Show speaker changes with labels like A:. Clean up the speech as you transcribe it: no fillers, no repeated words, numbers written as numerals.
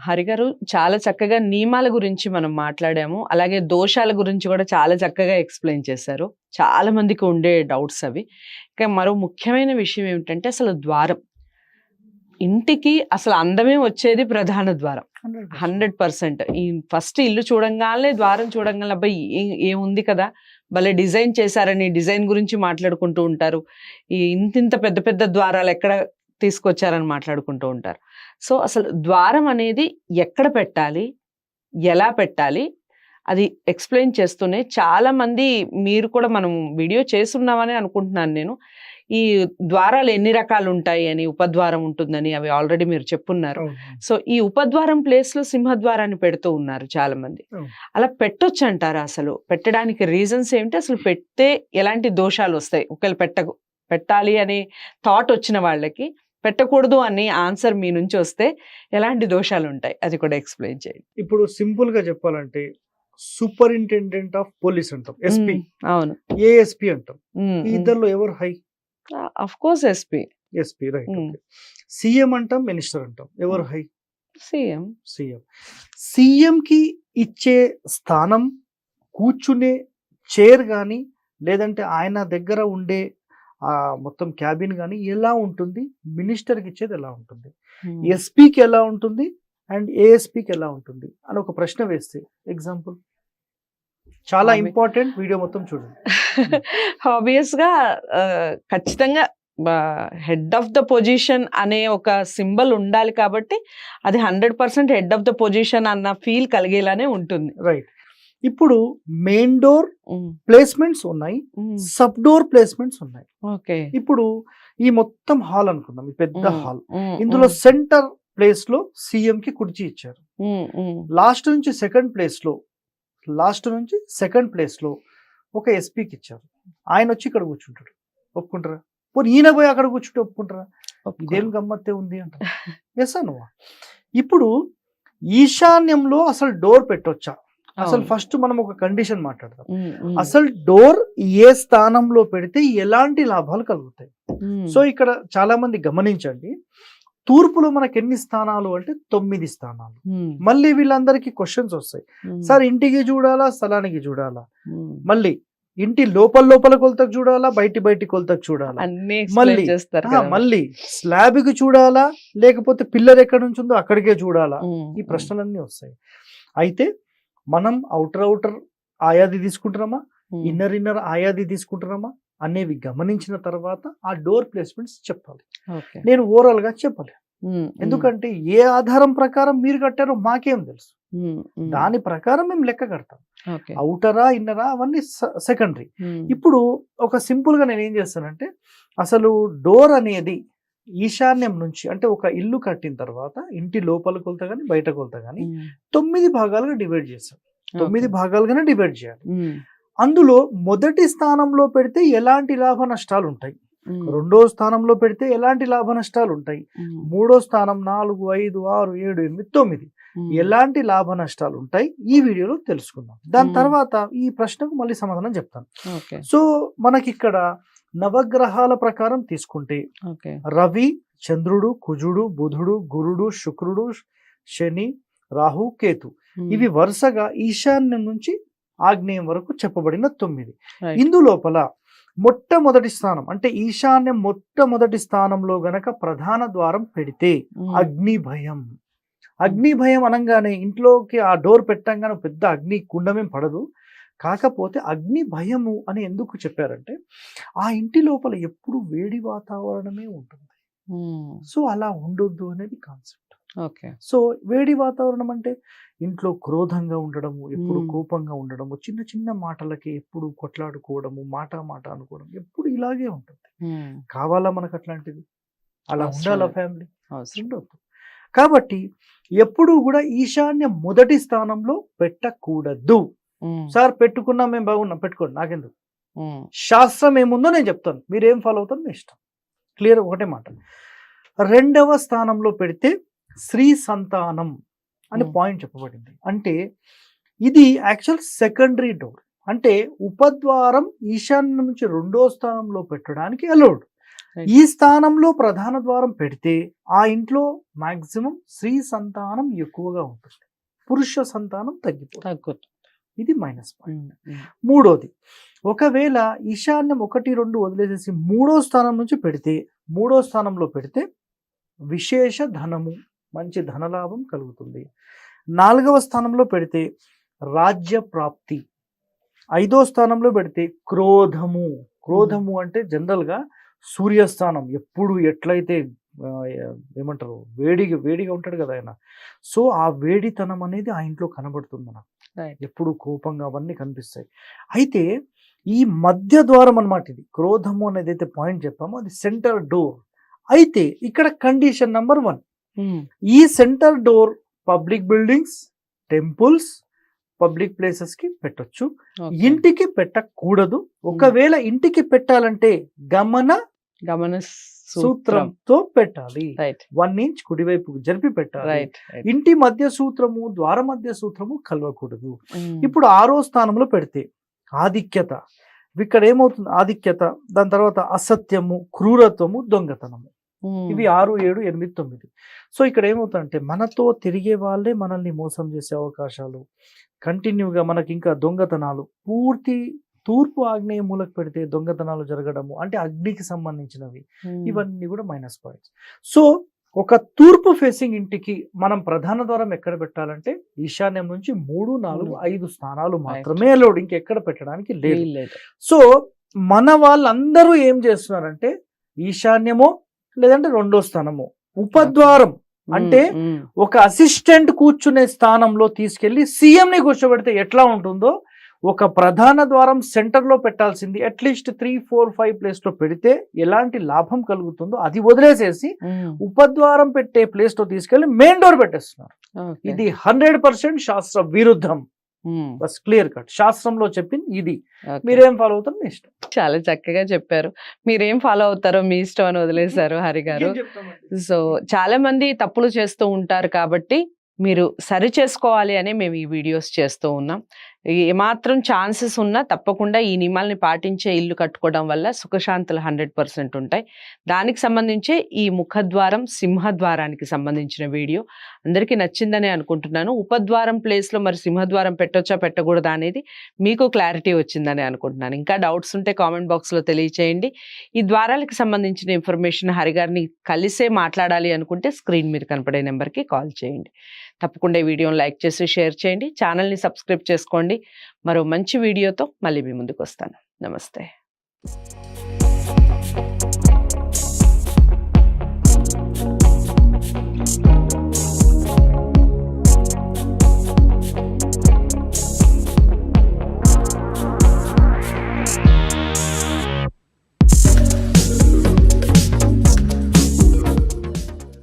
A: హరిగారు చాలా చక్కగా నియమాల గురించి మనం మాట్లాడాము. అలాగే దోషాల గురించి కూడా చాలా చక్కగా ఎక్స్‌ప్లెయిన్ చేశారు. చాలా మందికి ఉండే డౌట్స్ అవి. ఇక మరో ముఖ్యమైన విషయం ఏమిటంటే అసలు ద్వారం. ఇంటికి అసలు అందమే వచ్చేది ప్రధాన ద్వారం.
B: 100%.
A: 100%. ఈ ఫస్ట్ ఇల్లు చూడంగానే, ద్వారం చూడంగానే అబ్బా! ఏముంది కదా! భలే డిజైన్ చేశారని డిజైన్ గురించి మాట్లాడుకుంటూ ఉంటారు. ఇంతింత పెద్ద పెద్ద ద్వారాలు ఎక్కడ తీసుకొచ్చారని మాట్లాడుకుంటూ ఉంటారు. సో, అసలు ద్వారం అనేది ఎక్కడ పెట్టాలి? ఎలా పెట్టాలి? అది ఎక్స్‌ప్లెయిన్ చేస్తూనే చాలామంది మీరు కూడా మనం వీడియో చేసున్నామని అనుకుంటున్నాను నేను. ఈ ద్వారాలు ఎన్ని రకాలుంటాయి అని, ఉపద్వారం ఉంటుందని అవి ఆల్రెడీ మీరు చెప్పున్నారు.
B: అవును.
A: సో, ఈ ఉపద్వారం ప్లేస్‌లో సింహద్వారాన్ని పెడుతూ ఉన్నారు చాలామంది.
B: అవును.
A: అలా పెట్టొచ్చంటారా అసలు? పెట్టడానికి రీజన్స్ ఏమిటి? అసలు పెడితే ఎలాంటి దోషాలొస్తాయి? ఒకవేళ పెట్టాలి అనే థాట్ వచ్చిన వాళ్ళకి, పెట్టకూడదు అని ఆన్సర్ మీ నుంచి వస్తే ఎలాంటి దోషాలుంటాయి? అది కూడా ఎక్స్‌ప్లెయిన్ చేయండి.
B: ఇప్పుడు సింపుల్‌గా చెప్పాలంటే సూపరింటెండెంట్ ఆఫ్ పోలీస్ అంటాం. ఎస్పీ.
A: అవును.
B: ఏఎస్పీ అంటాం.
A: హ్మ్.
B: ఈ ఇద్దరిలో ఎవరు high?
A: Of course SP.
B: SP right.
A: హ్మ్.
B: ఓకే. సీఎం అంటాం, మినిస్టర్ అంటాం. ఎవరు హై?
A: సీఎం.
B: సీఎం. సీఎంకి ఇచ్చే స్థానం, కూర్చునే చైర్ గాని, లేదంటే ఆయన దగ్గర ఉండే మొత్తం క్యాబిన్ గాని ఎలా ఉంటుంది? మినిస్టర్‌కి ఇచ్చేది ఎలా ఉంటుంది? ఎస్పీకి ఎలా ఉంటుంది? అండ్ ఏఎస్పీకి ఎలా ఉంటుంది? అని ఒక ప్రశ్న వేస్తే ఎగ్జాంపుల్ చాలా ఇంపార్టెంట్. వీడియో మొత్తం చూడండి.
A: ఆబ్వియస్‌గా ఖచ్చితంగా హెడ్ ఆఫ్ ద పొజిషన్ అనే ఒక సింబల్ ఉండాలి కాబట్టి అది 100% హెడ్ ఆఫ్ ద పొజిషన్ అన్న ఫీల్ కలిగేలానే ఉంటుంది.
B: రైట్. ఇప్పుడు మెయిన్ డోర్ ప్లేస్మెంట్స్ ఉన్నాయి, సబ్ డోర్ ప్లేస్మెంట్స్ ఉన్నాయి.
A: ఓకే.
B: ఇప్పుడు ఈ మొత్తం హాల్ అనుకుందాం, ఈ పెద్ద హాల్. ఇందులో సెంటర్ ప్లేస్ లో సీఎం కి కుర్చీ ఇచ్చారు. లాస్ట్ నుంచి సెకండ్ ప్లేస్ లో ఒక ఎస్పీకి ఇచ్చారు. ఆయన వచ్చి ఇక్కడ కూర్చుంటాడు. ఒప్పుకుంటారా? పోనీ ఈయన పోయి అక్కడ కూర్చుంటే ఒప్పుకుంటారా? ఇదేం గమ్మత్తే ఉంది అంటారు. ఎస్ అనువా. ఇప్పుడు ఈశాన్యంలో అసలు డోర్ పెట్టొచ్చా? అసలు ఫస్ట్ మనం ఒక కండిషన్ మాట్లాడదాం. అసలు డోర్ ఏ స్థానంలో పెడితే ఎలాంటి లాభాలు కలుగుతాయి? సో ఇక్కడ చాలా మంది గమనించండి. తూర్పులో మనకి ఎన్ని స్థానాలు అంటే 9 స్థానాలు. మళ్ళీ వీళ్ళందరికీ క్వశ్చన్స్ వస్తాయి. సార్ ఇంటికి చూడాలా, స్థలానికి చూడాలా, మళ్ళీ ఇంటి లోపల కొలతకు చూడాలా, బయటి కొలతకు చూడాలా, మళ్ళీ స్లాబ్ కి చూడాలా, లేకపోతే పిల్లర్ ఎక్కడ నుంచి ఉందో అక్కడికే చూడాలా? ఈ ప్రశ్నలన్నీ వస్తాయి. అయితే మనం అవుటర్ ఆయాది తీసుకుంటున్నామా, ఇన్నర్ ఆయాది తీసుకుంటున్నామా అనేవి గమనించిన తర్వాత ఆ డోర్ ప్లేస్మెంట్స్ చెప్పాలి. నేను ఓవరాల్ గా చెప్పాలి. ఎందుకంటే ఏ ఆధారం ప్రకారం మీరు కట్టారో మాకేం తెలుసు. దాని ప్రకారం మేము లెక్క కడతాం. అవుటరా ఇన్నరా అవన్నీ సెకండరీ. ఇప్పుడు ఒక సింపుల్ గా నేను ఏం చేస్తానంటే, అసలు డోర్ అనేది ఈశాన్యం నుంచి, అంటే ఒక ఇల్లు కట్టిన తర్వాత ఇంటి లోపల కొలత కానీ బయట కొలత కానీ 9 భాగాలుగా డివైడ్ చేస్తాం. 9 భాగాలుగానే డివైడ్ చేయాలి. అందులో మొదటి స్థానంలో పెడితే ఎలాంటి లాభ నష్టాలు ఉంటాయి, రెండో స్థానంలో పెడితే ఎలాంటి లాభ నష్టాలు ఉంటాయి, మూడో స్థానం 4, 5, 6, 7, 8, 9 ఎలాంటి లాభ నష్టాలు ఉంటాయి ఈ వీడియోలో తెలుసుకుందాం. దాని తర్వాత ఈ ప్రశ్నకు మళ్ళీ సమాధానం చెప్తాను. సో మనకి ఇక్కడ నవగ్రహాల ప్రకారం తీసుకుంటే రవి, చంద్రుడు, కుజుడు, బుధుడు, గురుడు, శుక్రుడు, శని, రాహు, కేతు ఇవి వరుసగా ఈశాన్యం నుంచి ఆగ్నేయం వరకు చెప్పబడిన 9. ఇందులోపల మొట్టమొదటి స్థానం అంటే ఈశాన్యం మొట్టమొదటి స్థానంలో గనక ప్రధాన ద్వారం పెడితే అగ్ని భయం అనగానే ఇంట్లోకి ఆ డోర్ పెట్టంగానే పెద్ద అగ్ని కుండమేం పడదు. కాకపోతే అగ్ని భయము అని ఎందుకు చెప్పారంటే ఆ ఇంటి లోపల ఎప్పుడు వేడి వాతావరణమే ఉంటుంది. సో అలా ఉండొద్దు అనేది కాన్సెప్ట్. సో వేడి వాతావరణం అంటే ఇంట్లో క్రోధంగా ఉండడము, ఎప్పుడు కోపంగా ఉండడము, చిన్న చిన్న మాటలకి ఎప్పుడు కొట్లాడుకోవడము, మాట అనుకోవడం ఎప్పుడు ఇలాగే ఉంటుంది. కావాలా మనకు అట్లాంటిది? అలా ఉండాలా ఫ్యామిలీ? ఉండొద్దు. కాబట్టి ఎప్పుడు కూడా ఈశాన్య మొదటి స్థానంలో పెట్టకూడదు. సార్ పెట్టుకున్నా మేము బాగున్నాం, పెట్టుకోండి, నాకెందుకు. శాస్త్రం ఏముందో నేను చెప్తాను, మీరేం ఫాలో అవుతారు మీ ఇష్టం. క్లియర్? ఒకటే మాట. రెండవ స్థానంలో పెడితే శ్రీ సంతానం అని పాయింట్ చెప్పబడింది. అంటే ఇది యాక్చువల్ సెకండరీ డోర్. అంటే ఉపద్వారం ఈశాన్యం నుంచి రెండో స్థానంలో పెట్టడానికి అలౌడ్.
A: Right.
B: ఈ స్థానంలో ప్రధాన ద్వారం పెడితే ఆ ఇంట్లో మాక్సిమం స్త్రీ సంతానం ఎక్కువగా ఉంటుంది, పురుష సంతానం తగ్గిపోతుంది.
A: తగ్గుతుంది.
B: ఇది మైనస్ పాయింట్. మూడోది, ఒకవేళ ఈశాన్యం 1, 2 వదిలేసేసి మూడో స్థానం నుంచి పెడితే, మూడో స్థానంలో పెడితే విశేష ధనము, మంచి ధనలాభం కలుగుతుంది. 4వ స్థానంలో పెడితే రాజ్య ప్రాప్తి. 5వ స్థానంలో పెడితే క్రోధము. క్రోధము అంటే జనరల్గా సూర్యస్థానం, ఎప్పుడు ఎట్లయితే ఏమంటారు వేడిగా ఉంటాడు కదా ఆయన, సో ఆ వేడితనం అనేది ఆ ఇంట్లో కనబడుతుంది మనకు.
A: Right.
B: ఎప్పుడు కోపంగా అవన్నీ కనిపిస్తాయి. అయితే ఈ మధ్య ద్వారం అన్నమాట, ఇది క్రోధము అనేది అయితే పాయింట్ చెప్పామో అది సెంటర్ డోర్. అయితే ఇక్కడ కండిషన్ నెంబర్ 1, ఈ centre door public buildings, temples, public places కి పెట్టొచ్చు, ఇంటికి పెట్టకూడదు. ఒకవేళ ఇంటికి పెట్టాలంటే గమన సూత్రంతో పెట్టాలి. 1 ఇంచ్ కుడివైపు జరిపి పెట్టాలి. ఇంటి మధ్య సూత్రము, ద్వార మధ్య సూత్రము కలవకూడదు. ఇప్పుడు 6వ స్థానంలో పెడితే ఆధిక్యత. ఇక్కడ ఏమవుతుంది? ఆధిక్యత, దాని తర్వాత అసత్యము, క్రూరత్వము, దొంగతనము. ఇవి 6, 7, 8, 9. సో ఇక్కడ ఏమవుతుందంటే మనతో తిరిగే వాళ్ళే మనల్ని మోసం చేసే అవకాశాలు, కంటిన్యూగా మనకి ఇంకా దొంగతనాలు. పూర్తి తూర్పు ఆగ్నేయ మూలకు పెడితే దొంగతనాలు జరగడము, అంటే అగ్నికి సంబంధించినవి, ఇవన్నీ కూడా మైనస్ పాయింట్స్. సో ఒక తూర్పు ఫేసింగ్ ఇంటికి మనం ప్రధాన ద్వారం ఎక్కడ పెట్టాలంటే ఈశాన్యం నుంచి 3, 4, 5 స్థానాలు మాత్రమే అలౌడ్, ఇంకెక్కడ పెట్టడానికి లేదు. సో మన వాళ్ళందరూ ఏం చేస్తున్నారంటే ఈశాన్యమో లేదంటే 2వ స్థానమో ఉపద్వారం, అంటే ఒక అసిస్టెంట్ కూర్చునే స్థానంలో తీసుకెళ్లి సీఎం ని కూర్చోబెడితే ఎట్లా ఉంటుందో, ఒక ప్రధాన ద్వారం సెంటర్ లో పెట్టాల్సింది అట్లీస్ట్ 3, 4, 5 ప్లేస్ లో పెడితే ఎలాంటి లాభం కలుగుతుందో అది వదిలేసేసి ఉపద్వారం పెట్టే ప్లేస్ లో తీసుకెళ్లి మెయిన్ డోర్ పెట్టేస్తున్నారు. ఇది 100% శాస్త్ర విరుద్ధం. బస్ క్లియర్ కట్, శాస్త్రంలో చెప్పింది ఇది. మీరేం ఫాలో అవుతారు మీ ఇష్టం.
A: చాలా చక్కగా చెప్పారు. మీరేం ఫాలో అవుతారో మీ ఇష్టం అని వదిలేశారు హరి గారు. సో చాలా మంది తప్పులు చేస్తూ ఉంటారు కాబట్టి మీరు సరి చేసుకోవాలి అని మేము ఈ వీడియోస్ చేస్తూ ఉన్నాం. ఏమాత్రం ఛాన్సెస్ ఉన్నా తప్పకుండా ఈ నియమాల్ని పాటించే ఇల్లు కట్టుకోవడం వల్ల సుఖశాంతులు 100% ఉంటాయి. దానికి సంబంధించి ఈ ముఖద్వారం, సింహద్వారానికి సంబంధించిన వీడియో అందరికీ నచ్చిందని అనుకుంటున్నాను. ఉపద్వారం ప్లేస్లో మరి సింహద్వారం పెట్టొచ్చా పెట్టకూడదా అనేది మీకు క్లారిటీ వచ్చిందని అనుకుంటున్నాను. ఇంకా డౌట్స్ ఉంటే కామెంట్ బాక్స్లో తెలియచేయండి. ఈ ద్వారాలకు సంబంధించిన ఇన్ఫర్మేషన్ హరిగారిని కలిసే మాట్లాడాలి అనుకుంటే స్క్రీన్ మీద కనపడే నెంబర్కి కాల్ చేయండి. తప్పకుండా ఈ వీడియోని లైక్ చేసి షేర్ చేయండి. ఛానల్ని సబ్స్క్రైబ్ చేసుకోండి. మరో మంచి వీడియోతో మళ్ళీ మీ ముందుకు వస్తాను. నమస్తే.